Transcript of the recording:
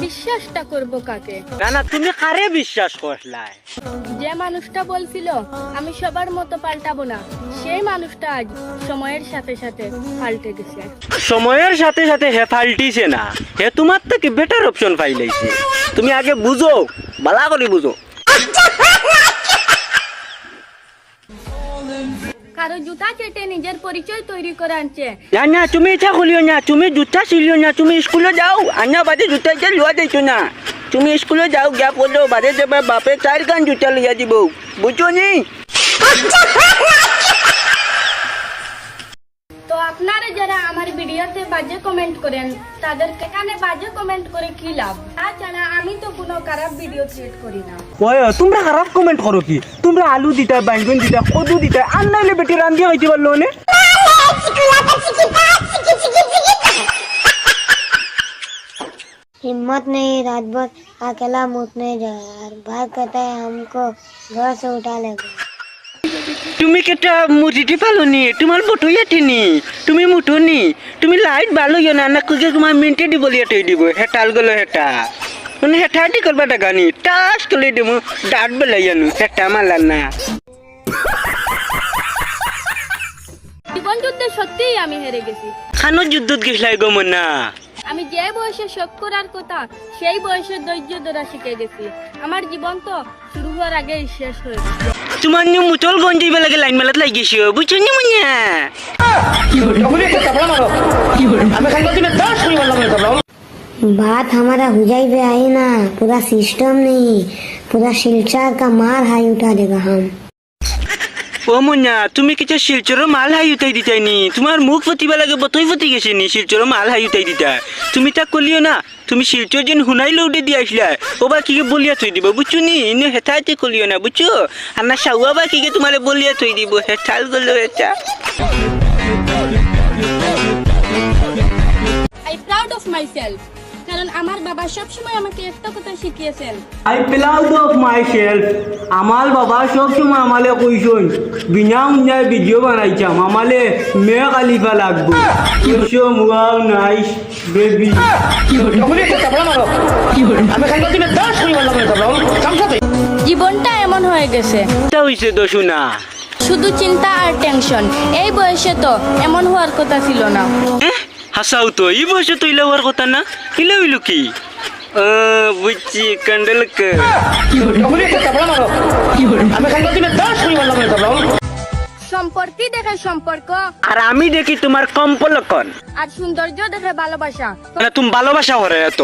বিশ্বাসটা করব কাকে? না না, তুমি কারে বিশ্বাস করলাই? যে মানুষটা বলছিল আমি সবার মতো পাল্টাবো না, সেই মানুষটা আজ সময়ের সাথে সাথে পাল্টে গেছে। সময়ের সাথে সাথে হে পাল্টিছে না, হে তোমার থেকে বেটার অপশন পাইলাইছে। তুমি আগে বুঝো, বালা করে বুঝো। কারো জুতা চেটে নিজের পরিচয় তৈরি করে আনছে। না না, তুমি এটা খুলিও না, তুমি জুতা ছিলিও না, তুমি স্কুলে যাও। আনা বাদে জুতা এটা লুয়া দিছো না। তুমি স্কুলে যাও, গিয়া পড়ো, বাদে যাবে বাপে 4 গান জুতা লইয়া দিব, বুঝছো নি? তো আপনারা যারা আমার ভিডিওতে বাজে কমেন্ট করেন, তাদেরকে এখানে বাজে কমেন্ট করে কি লাভ? তাছাড়া আমি তো কোনো খারাপ ভিডিও ক্রিয়েট করি না। ওই তোমরা খারাপ কমেন্ট করো কি? তোমরা আলু দিতা, বাইগন দিতা, কদু দিতা, আর নাইলে বেটি রান্ধিয়া হইতে পারলো না। हिम्मत नहीं, रात भर अकेला मुतने जा यार। भाई कहता है हमको घर से उठा लेगा। তুমি কেটা মুটিটি পালোনি, তোমার বটু ইয়াটিনি, তুমি মুটুনি, তুমি লাইট ভালো ইয় না না কুজে তোমার মিনিটে দিব লিয়াটই দিব, হেটাল গেল হেটা মানে হেটাটি করবা টাকানি টাস করে দিব, ডাট বেলাইয়ানো হেটা মালার না। জীবন যুদ্ধে সত্যিই আমি হেরে গেছি। খানো যুদ্ধত গেছলাই গো মনা। আমি যে বয়সে শোক করার কথা, সেই বয়সে ধৈর্য ধরা শিখে গেছি। আমার জীবন তো শুরু হওয়ার আগেই শেষ হয়ে গেছে। তোমার নিয়ে মুচল গঞ্জি বেলাকে লাইন মেলাত লাগিয়েছি, বুঝছো নি মনা? बात हमारा हुजाई पे आई ना, पूरा सिस्टम नहीं, पूरा शिलचार का मार हाई उठा देगा हम। ও মনা, তুমি কিছু শিলচর মাল হাই উঠাই দিতাই নি? তোমার মুখ ফতিবা লাগে বতই ফতি গেছে নি, শিলচর মাল হাই উঠাই দিতা। তুমি তা কলিও না, তুমি শিলচর যেন হুনাইলে উঠে দিয়ে আসলা, ও বা কি বলিয়া থই দিব, বুঝছো নি? ইনে হেঠাইতে কলিও না, বুঝছো? আর না সাউয়া বা কি তোমার বলিয়া থই দিব, হেঠাল গেল এটা। আই প্রাউড অফ মাইসেলফ, কারণ আমার বাবা সবসময় আমাকে একটা কথা শিখিয়েছেন। I proud of my self. আমার বাবা সব সময় আমালে কইছন বিনা উন্নয় ভিডিও বানাইছাম, আমালে মেয়ে খালিফা লাগবো। So wow nice baby. জীবনটা এমন হয়ে গেছে, তা হইছে তো শোনা। শুধু চিন্তা আর টেনশন। এই বয়সে তো এমন হওয়ার কথা ছিল না। হাসাও তো, এই বয়সে তো ইলা হওয়ার কথা না। ইলা হইল কি? বুঝছি, কান্ডলকে সম্পর্কই দেখে সম্পর্ক, আর আমি দেখি তোমার কম্পলকন, আর সৌন্দর্য দেখে ভালোবাসা। মানে তুমি ভালোবাসা করে এত।